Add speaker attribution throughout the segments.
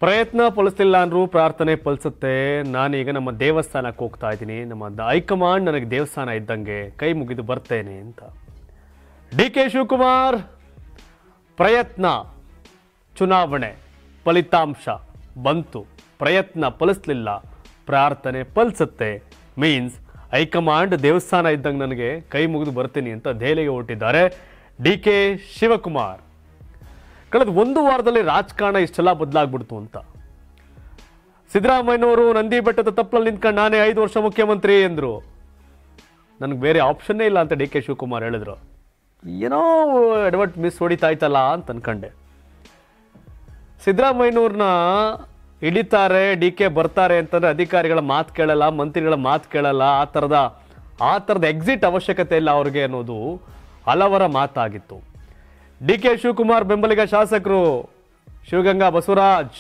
Speaker 1: ಪ್ರಯತ್ನ ಫಲಿಸ್ತಿಲ್ಲ ಅಂದ್ರೂ ಪ್ರಾರ್ಥನೆ ಫಲಿಸುತ್ತೆ. ನಾನೀಗ ನಮ್ಮ ದೇವಸ್ಥಾನಕ್ಕೆ ಹೋಗ್ತಾ ಇದ್ದೀನಿ. ನಮ್ಮ ಹೈಕಮಾಂಡ್ ನನಗೆ ದೇವಸ್ಥಾನ ಇದ್ದಂಗೆ, ಕೈ ಮುಗಿದು ಬರ್ತೇನೆ ಅಂತ DK ಶಿವಕುಮಾರ್. ಪ್ರಯತ್ನ ಚುನಾವಣೆ ಫಲಿತಾಂಶ ಬಂತು, ಪ್ರಯತ್ನ ಫಲಿಸ್ಲಿಲ್ಲ, ಪ್ರಾರ್ಥನೆ ಫಲಿಸುತ್ತೆ ಮೀನ್ಸ್ ಹೈಕಮಾಂಡ್ ದೇವಸ್ಥಾನ ಇದ್ದಂಗೆ ನನಗೆ ಕೈ ಮುಗಿದು ಬರ್ತೀನಿ ಅಂತ ದೆಹಲಿಗೆ ಹೊರಟಿದ್ದಾರೆ DK ಶಿವಕುಮಾರ್. ಕಳೆದ ಒಂದು ವಾರದಲ್ಲಿ ರಾಜಕಾರಣ ಇಷ್ಟೆಲ್ಲ ಬದಲಾಗ್ಬಿಡ್ತು ಅಂತ. ಸಿದ್ದರಾಮಯ್ಯನವರು ನಂದಿ ಬೆಟ್ಟದ ತಪ್ಪಲಲ್ಲಿ ನಿಂತ್ಕೊಂಡು ನಾನೇ 5 ವರ್ಷ ಮುಖ್ಯಮಂತ್ರಿ ಎಂದ್ರು. ನನಗೆ ಬೇರೆ ಆಪ್ಷನ್ನೇ ಇಲ್ಲ ಅಂತ DK ಶಿವಕುಮಾರ್ ಹೇಳಿದ್ರು. ಏನೋ ಎಡವಟ್ ಮಿಸ್ ಹೊಡಿತಾ ಇತ್ತಲ್ಲ ಅಂತ ಅನ್ಕೊಂಡೆ. ಸಿದ್ದರಾಮಯ್ಯನವ್ರನ್ನ ಹಿಡಿತಾರೆ, DK ಬರ್ತಾರೆ ಅಂತಂದ್ರೆ ಅಧಿಕಾರಿಗಳ ಮಾತು ಕೇಳಲ್ಲ, ಮಂತ್ರಿಗಳ ಮಾತು ಕೇಳಲ್ಲ. ಆ ಥರದ ಎಕ್ಸಿಟ್ ಅವಶ್ಯಕತೆ ಇಲ್ಲ ಅವ್ರಿಗೆ ಅನ್ನೋದು ಹಲವರ ಮಾತಾಗಿತ್ತು. DK ಶಿವಕುಮಾರ್ ಬೆಂಬಲಿಗ ಶಾಸಕರು ಶಿವಗಂಗಾ ಬಸವರಾಜ್,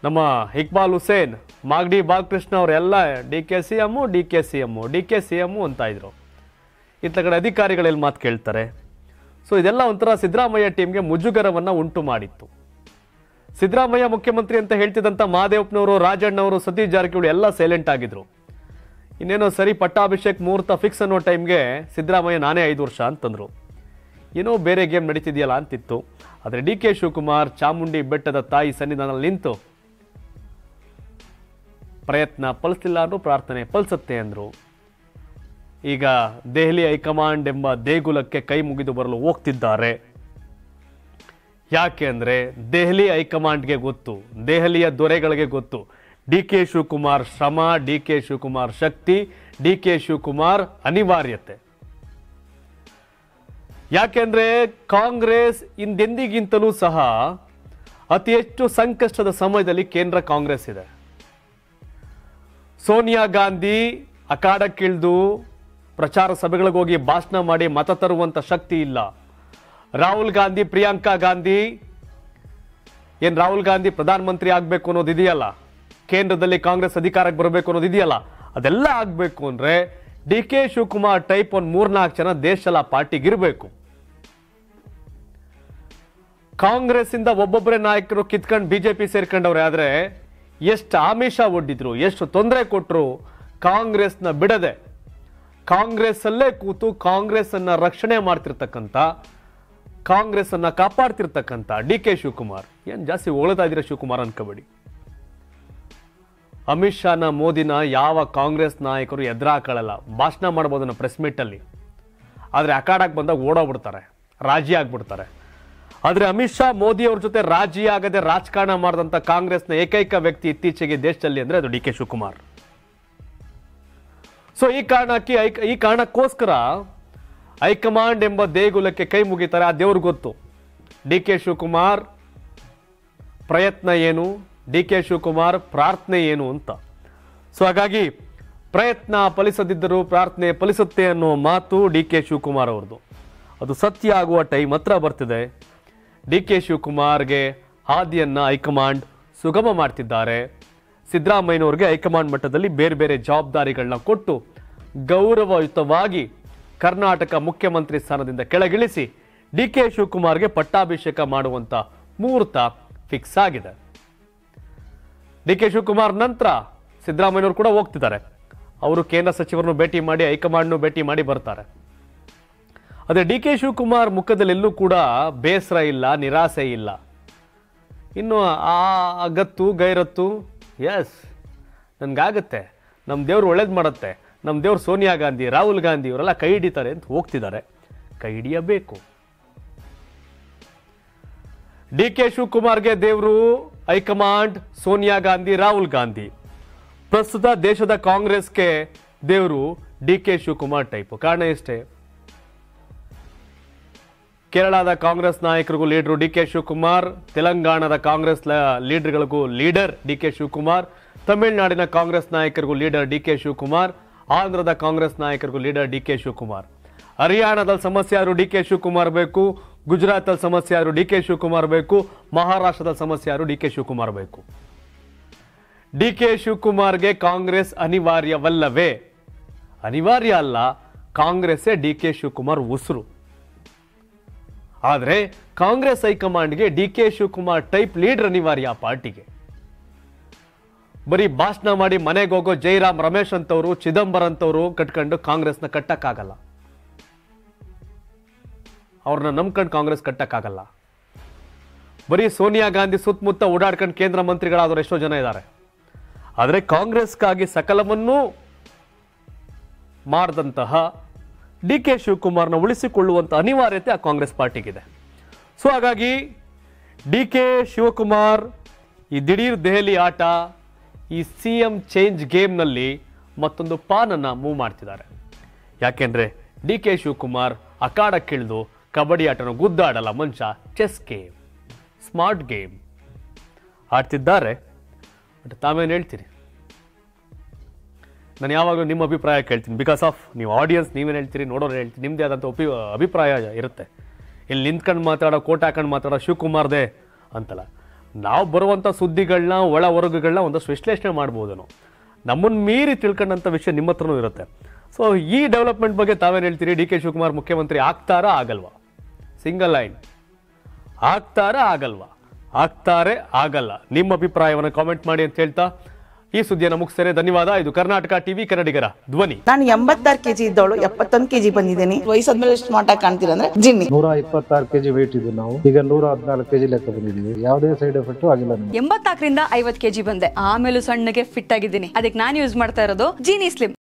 Speaker 1: ನಮ್ಮ ಇಕ್ಬಾಲ್ ಹುಸೇನ್, ಮಾಗಡಿ ಬಾಲಕೃಷ್ಣ ಅವರೆಲ್ಲ DK CM ಅಂತ ಇದ್ರು. ಇತ್ತ ಕಡೆ ಅಧಿಕಾರಿಗಳಲ್ಲಿ ಮಾತು ಕೇಳ್ತಾರೆ. ಸೊ ಇದೆಲ್ಲ ಒಂಥರ ಸಿದ್ದರಾಮಯ್ಯ ಟೀಮ್ಗೆ ಮುಜುಗರವನ್ನು ಉಂಟು ಮಾಡಿತ್ತು. ಸಿದ್ದರಾಮಯ್ಯ ಮುಖ್ಯಮಂತ್ರಿ ಅಂತ ಹೇಳ್ತಿದ್ದಂಥ ಮಹದೇವಪ್ಪನವರು, ರಾಜಣ್ಣವರು, ಸತೀಶ್ ಜಾರಕಿಹೊಳಿ ಎಲ್ಲ ಸೈಲೆಂಟ್ ಆಗಿದ್ರು. ಇನ್ನೇನೋ ಸರಿ ಪಟ್ಟಾಭಿಷೇಕ್ ಮುಹೂರ್ತ ಫಿಕ್ಸ್ ಅನ್ನೋ ಟೈಮ್ಗೆ ಸಿದ್ದರಾಮಯ್ಯ ನಾನೇ 5 ವರ್ಷ ಅಂತಂದ್ರು. ಏನೋ ಬೇರೆ ಗೇಮ್ ನಡೀತಿದೆಯಲ್ಲ ಅಂತಿತ್ತು. ಆದರೆ DK ಶಿವಕುಮಾರ್ ಚಾಮುಂಡಿ ಬೆಟ್ಟದ ತಾಯಿ ಸನ್ನಿಧಾನದಲ್ಲಿ ನಿಂತು ಪ್ರಯತ್ನ ಫಲಿಸ್ತಿಲ್ಲ ಅಂದ್ರೂ ಪ್ರಾರ್ಥನೆ ಫಲಿಸುತ್ತೆ ಅಂದ್ರು. ಈಗ ದೆಹಲಿ ಹೈಕಮಾಂಡ್ ಎಂಬ ದೇಗುಲಕ್ಕೆ ಕೈ ಮುಗಿದು ಬರಲು ಹೋಗ್ತಿದ್ದಾರೆ. ಯಾಕೆ ಅಂದ್ರೆ ದೆಹಲಿ ಹೈಕಮಾಂಡ್ಗೆ ಗೊತ್ತು, ದೆಹಲಿಯ ದೊರೆಗಳಿಗೆ ಗೊತ್ತು DK ಶಿವಕುಮಾರ್ ಶ್ರಮ, DK ಶಿವಕುಮಾರ್ ಶಕ್ತಿ, DK ಶಿವಕುಮಾರ್ ಅನಿವಾರ್ಯತೆ. ಯಾಕೆಂದ್ರೆ ಕಾಂಗ್ರೆಸ್ ಹಿಂದೆಂದಿಗಿಂತಲೂ ಸಹ ಅತಿ ಹೆಚ್ಚು ಸಂಕಷ್ಟದ ಸಮಯದಲ್ಲಿ ಕೇಂದ್ರ ಕಾಂಗ್ರೆಸ್ ಇದೆ. ಸೋನಿಯಾ ಗಾಂಧಿ ಅಖಾಡಕ್ಕಿಳಿದು ಪ್ರಚಾರ ಸಭೆಗಳಿಗೆ ಹೋಗಿ ಭಾಷಣ ಮಾಡಿ ಮತ ತರುವಂತ ಶಕ್ತಿ ಇಲ್ಲ. ರಾಹುಲ್ ಗಾಂಧಿ, ಪ್ರಿಯಾಂಕಾ ಗಾಂಧಿ, ರಾಹುಲ್ ಗಾಂಧಿ ಪ್ರಧಾನಮಂತ್ರಿ ಆಗ್ಬೇಕು ಅನ್ನೋದು ಇದೆಯಲ್ಲ, ಕೇಂದ್ರದಲ್ಲಿ ಕಾಂಗ್ರೆಸ್ ಅಧಿಕಾರಕ್ಕೆ ಬರಬೇಕು ಅನ್ನೋದು ಇದೆಯಲ್ಲ, ಅದೆಲ್ಲ ಆಗ್ಬೇಕು ಅಂದ್ರೆ DK ಶಿವಕುಮಾರ್ ಟೈಪ್ ಒಂದು 3-4 ಜನ ದೇಶದ ಪಾರ್ಟಿಗೆ ಇರಬೇಕು. ಕಾಂಗ್ರೆಸ್ ಇಂದ ಒಬ್ಬೊಬ್ಬರೇ ನಾಯಕರು ಕಿತ್ಕೊಂಡು ಬಿಜೆಪಿ ಸೇರ್ಕೊಂಡವ್ರೆ. ಆದ್ರೆ ಎಷ್ಟು ಆಮಿಷ ಒಡ್ಡಿದ್ರು, ಎಷ್ಟು ತೊಂದರೆ ಕೊಟ್ಟರು, ಕಾಂಗ್ರೆಸ್ನ ಬಿಡದೆ ಕಾಂಗ್ರೆಸ್ ಅಲ್ಲೇ ಕೂತು ಕಾಂಗ್ರೆಸ್ ಅನ್ನ ರಕ್ಷಣೆ ಮಾಡ್ತಿರ್ತಕ್ಕಂಥ, ಕಾಂಗ್ರೆಸ್ ಅನ್ನ ಕಾಪಾಡ್ತಿರ್ತಕ್ಕಂಥ DK ಶಿವಕುಮಾರ್. ಏನ್ ಜಾಸ್ತಿ ಹೊಳ್ತಾ ಇದ್ದೀರಾ ಶಿವಕುಮಾರ್ ಅನ್ಕೋಬೇಡಿ. ಅಮಿತ್ ಶಾನ, ಮೋದಿನ ಯಾವ ಕಾಂಗ್ರೆಸ್ ನಾಯಕರು ಎದುರಾಕೊಳ್ಳಲ್ಲ. ಭಾಷಣ ಮಾಡ್ಬೋದನ್ನ ಪ್ರೆಸ್ ಮೀಟ್ ಅಲ್ಲಿ, ಆದ್ರೆ ಅಖಾಡಕ್ಕೆ ಬಂದಾಗ ಓಡೋಗ್ಬಿಡ್ತಾರೆ, ರಾಜಿ ಆಗ್ಬಿಡ್ತಾರೆ. ಆದ್ರೆ ಅಮಿತ್ ಶಾ, ಮೋದಿ ಅವ್ರ ಜೊತೆ ರಾಜಿ ಆಗದೆ ರಾಜಕಾರಣ ಮಾಡಿದಂತ ಕಾಂಗ್ರೆಸ್ನ ಏಕೈಕ ವ್ಯಕ್ತಿ ಇತ್ತೀಚೆಗೆ ದೇಶದಲ್ಲಿ ಅಂದ್ರೆ ಅದು DK ಶಿವಕುಮಾರ್. ಸೊ ಈ ಕಾರಣಕ್ಕೋಸ್ಕರ ಹೈಕಮಾಂಡ್ ಎಂಬ ದೇಗುಲಕ್ಕೆ ಕೈ ಮುಗಿತಾರೆ. ಆ ದೇವ್ರಿಗೆ ಗೊತ್ತು DK ಶಿವಕುಮಾರ್ ಪ್ರಯತ್ನ ಏನು, DK ಶಿವಕುಮಾರ್ ಪ್ರಾರ್ಥನೆ ಏನು ಅಂತ. ಸೊ ಹಾಗಾಗಿ ಪ್ರಯತ್ನ ಫಲಿಸದಿದ್ದರೂ ಪ್ರಾರ್ಥನೆ ಫಲಿಸುತ್ತೆ ಅನ್ನೋ ಮಾತು DK ಶಿವಕುಮಾರ್ ಅವ್ರದ್ದು. ಅದು ಸತ್ಯ ಆಗುವ ಟೈಮ್ ಹತ್ರ ಬರ್ತಿದೆ. DK ಶಿವಕುಮಾರ್ಗೆ ಹಾದಿಯನ್ನ ಹೈಕಮಾಂಡ್ ಸುಗಮ ಮಾಡ್ತಿದ್ದಾರೆ. ಸಿದ್ದರಾಮಯ್ಯನವ್ರಿಗೆ ಹೈಕಮಾಂಡ್ ಮಟ್ಟದಲ್ಲಿ ಬೇರೆ ಬೇರೆ ಜವಾಬ್ದಾರಿಗಳನ್ನ ಕೊಟ್ಟು ಗೌರವಯುತವಾಗಿ ಕರ್ನಾಟಕ ಮುಖ್ಯಮಂತ್ರಿ ಸ್ಥಾನದಿಂದ ಕೆಳಗಿಳಿಸಿ DK ಶಿವಕುಮಾರ್ಗೆ ಪಟ್ಟಾಭಿಷೇಕ ಮಾಡುವಂತ ಮುಹೂರ್ತ ಫಿಕ್ಸ್ ಆಗಿದೆ. DK ಶಿವಕುಮಾರ್ ನಂತರ ಸಿದ್ದರಾಮಯ್ಯನವರು ಕೂಡ ಹೋಗ್ತಿದ್ದಾರೆ. ಅವರು ಕೇಂದ್ರ ಸಚಿವರನ್ನು ಭೇಟಿ ಮಾಡಿ, ಹೈಕಮಾಂಡ್ನು ಭೇಟಿ ಮಾಡಿ ಬರ್ತಾರೆ. ಅದೇ DK ಶಿವಕುಮಾರ್ ಮುಖದಲ್ಲೆಲ್ಲೂ ಕೂಡ ಬೇಸರ ಇಲ್ಲ, ನಿರಾಸೆ ಇಲ್ಲ. ಇನ್ನು ಆ ಗತ್ತು ಗೈರತ್ತು, ಎಸ್ ನನ್ಗಾಗತ್ತೆ, ನಮ್ಮ ದೇವ್ರು ಒಳ್ಳೇದು ಮಾಡುತ್ತೆ, ನಮ್ಮ ದೇವ್ರು ಸೋನಿಯಾ ಗಾಂಧಿ, ರಾಹುಲ್ ಗಾಂಧಿ ಇವರೆಲ್ಲ ಕೈ ಹಿಡಿತಾರೆ ಅಂತ ಹೋಗ್ತಿದ್ದಾರೆ. ಕೈ ಹಿಡಿಯಬೇಕು. DK ಶಿವಕುಮಾರ್ಗೆ ದೇವರು ಹೈಕಮಾಂಡ್, ಸೋನಿಯಾ ಗಾಂಧಿ, ರಾಹುಲ್ ಗಾಂಧಿ. ಪ್ರಸ್ತುತ ದೇಶದ ಕಾಂಗ್ರೆಸ್ಗೆ ದೇವರು DK ಶಿವಕುಮಾರ್ ಟೈಪ್. ಕಾರಣ ಎಷ್ಟೇ, ಕೇರಳದ ಕಾಂಗ್ರೆಸ್ ನಾಯಕರಿಗೂ ಲೀಡರು DK ಶಿವಕುಮಾರ್, ತೆಲಂಗಾಣದ ಕಾಂಗ್ರೆಸ್ ಲೀಡರ್ಗಳಿಗೂ ಲೀಡರ್ DK ಶಿವಕುಮಾರ್, ತಮಿಳುನಾಡಿನ ಕಾಂಗ್ರೆಸ್ ನಾಯಕರಿಗೂ ಲೀಡರ್ DK ಶಿವಕುಮಾರ್, ಆಂಧ್ರದ ಕಾಂಗ್ರೆಸ್ ನಾಯಕರಿಗೂ ಲೀಡರ್ DK ಶಿವಕುಮಾರ್. ಹರಿಯಾಣದಲ್ಲಿ ಸಮಸ್ಯೆ ಯಾರು DK ಶಿವಕುಮಾರ್ ಬೇಕು, ಗುಜರಾತಲ್ಲಿ ಸಮಸ್ಯೆ ಯಾರು DK ಶಿವಕುಮಾರ್ ಬೇಕು, ಮಹಾರಾಷ್ಟ್ರದ ಸಮಸ್ಯೆ ಯಾರು DK ಶಿವಕುಮಾರ್ ಬೇಕು. DK ಶಿವಕುಮಾರ್ಗೆ ಕಾಂಗ್ರೆಸ್ ಅನಿವಾರ್ಯವಲ್ಲವೇ? ಅನಿವಾರ್ಯ ಅಲ್ಲ, ಕಾಂಗ್ರೆಸ್ಸೇ DK ಶಿವಕುಮಾರ್ ಉಸಿರು. ಆದರೆ ಕಾಂಗ್ರೆಸ್ ಹೈಕಮಾಂಡ್ಗೆ D K Shivakumar type leader ಅನಿವಾರ್ಯ ಆ ಪಾರ್ಟಿಗೆ. ಬರೀ ಭಾಷಣ ಮಾಡಿ ಮನೆಗೆ ಹೋಗೋ ಜೈರಾಮ್ ರಮೇಶ್ ಅಂತವರು, ಚಿದಂಬರಂ ಅಂತವರು ಕಟ್ಕೊಂಡು ಕಾಂಗ್ರೆಸ್ನ ಕಟ್ಟಕ್ಕಾಗಲ್ಲ. ಅವ್ರನ್ನ ನಂಬ್ಕೊಂಡು ಕಾಂಗ್ರೆಸ್ ಕಟ್ಟಕ್ಕಾಗಲ್ಲ. ಬರೀ ಸೋನಿಯಾ ಗಾಂಧಿ ಸುತ್ತಮುತ್ತ ಓಡಾಡ್ಕೊಂಡು ಕೇಂದ್ರ ಮಂತ್ರಿಗಳಾದವರು ಎಷ್ಟೋ ಜನ ಇದ್ದಾರೆ. ಆದರೆ ಕಾಂಗ್ರೆಸ್ಗಾಗಿ ಸಕಲವನ್ನೂ ಮಾಡಿದಂತಹ ಡಿ ಕೆ ಶಿವಕುಮಾರ್ನ ಉಳಿಸಿಕೊಳ್ಳುವಂಥ ಅನಿವಾರ್ಯತೆ ಆ ಕಾಂಗ್ರೆಸ್ ಪಾರ್ಟಿಗಿದೆ. ಸೊ ಹಾಗಾಗಿ ಡಿ ಕೆ ಶಿವಕುಮಾರ್ ಈ ದಿಢೀರ್ ದೆಹಲಿ ಆಟ, ಈ CM ಚೇಂಜ್ ಗೇಮ್ನಲ್ಲಿ ಮತ್ತೊಂದು ಪಾನನ್ನು ಮೂವ್ ಮಾಡ್ತಿದ್ದಾರೆ. ಯಾಕೆಂದರೆ ಡಿ ಕೆ ಶಿವಕುಮಾರ್ ಅಖಾಡಕ್ಕಿಳಿದು ಕಬಡ್ಡಿ ಆಟನ ಗುದ್ದಾಡಲ್ಲ ಮನುಷ್ಯ, ಚೆಸ್ ಗೇಮ್, ಸ್ಮಾರ್ಟ್ ಗೇಮ್ ಆಡ್ತಿದ್ದಾರೆ. ಬಟ್ ತಾವೇನು ಹೇಳ್ತೀರಿ? ನಾನು ಯಾವಾಗಲೂ ನಿಮ್ಮ ಅಭಿಪ್ರಾಯ ಕೇಳ್ತೀನಿ. ಬಿಕಾಸ್ ಆಫ್ ನೀವು ಆಡಿಯನ್ಸ್, ನೀವೇನು ಹೇಳ್ತೀರಿ, ನೋಡೋರು ಹೇಳ್ತೀರಿ, ನಿಮ್ಮದೇ ಆದಂಥ ಅಭಿಪ್ರಾಯ ಇರುತ್ತೆ. ಇಲ್ಲಿ ನಿಂತ್ಕೊಂಡು ಮಾತಾಡೋ, ಕೋಟ್ ಹಾಕೊಂಡು ಮಾತಾಡೋ ಶಿವಕುಮಾರ್ದೇ ಅಂತಲ್ಲ. ನಾವು ಬರುವಂಥ ಸುದ್ದಿಗಳನ್ನ, ಒಳ ಹೊರಗುಗಳನ್ನ ಒಂದಷ್ಟು ವಿಶ್ಲೇಷಣೆ ಮಾಡ್ಬೋದು. ನಾವು ನಮ್ಮನ್ನು ಮೀರಿ ತಿಳ್ಕೊಂಡಂಥ ವಿಷಯ ನಿಮ್ಮ ಹತ್ರನೂ ಇರುತ್ತೆ. ಸೊ ಈ ಡೆವಲಪ್ಮೆಂಟ್ ಬಗ್ಗೆ ತಾವೇನು ಹೇಳ್ತೀರಿ? ಡಿ ಕೆ ಶಿವಕುಮಾರ್ ಮುಖ್ಯಮಂತ್ರಿ ಆಗ್ತಾರಾ ಆಗಲ್ವಾ? ಸಿಂಗಲ್ ಲೈನ್, ಆಗ್ತಾರಾ ಆಗಲ್ವಾ? ಆಗ್ತಾರೆ ಆಗಲ್ಲ? ನಿಮ್ಮ ಅಭಿಪ್ರಾಯವನ್ನು ಕಾಮೆಂಟ್ ಮಾಡಿ ಅಂತ ಹೇಳ್ತಾ ಈ ಸುದ್ದಿಯನ್ನು ಮುಗಿಸ್ತೇನೆ. ಧನ್ಯವಾದ. ಇದು ಕರ್ನಾಟಕ ಟಿವಿ, ಕನ್ನಡಿಗರ ಧ್ವನಿ.
Speaker 2: ನಾನು 86 kg ಇದ್ದವಳು 71 kg ಬಂದಿದ್ದೀನಿ. ವಯಸ್ಸಾದ್ಮೇಲೆ ಸ್ಮಾರ್ಟ್ ಆಗಿ ಕಾಣ್ತೀರಾ ಅಂದ್ರೆ ಜಿನ್ನಿ.
Speaker 3: 126 kg ವೇಟ್ ಇದ್ದು ನಾವು ಈಗ 114 kg ಲೆಕ್ಕ ಬಂದಿದ್ದೀವಿ. ಯಾವುದೇ ಸೈಡ್ ಎಫೆಕ್ಟ್ ಆಗಿಲ್ಲ.
Speaker 4: 84 ರಿಂದ 50 kg ಬಂದೆ. ಆಮೇಲೆ ಸಣ್ಣಗೆ ಫಿಟ್ ಆಗಿದ್ದೀನಿ. ಅದಕ್ಕೆ ನಾನು ಯೂಸ್ ಮಾಡ್ತಾ ಇರೋದು ಜೀನಿ ಸ್ಲಿಮ್.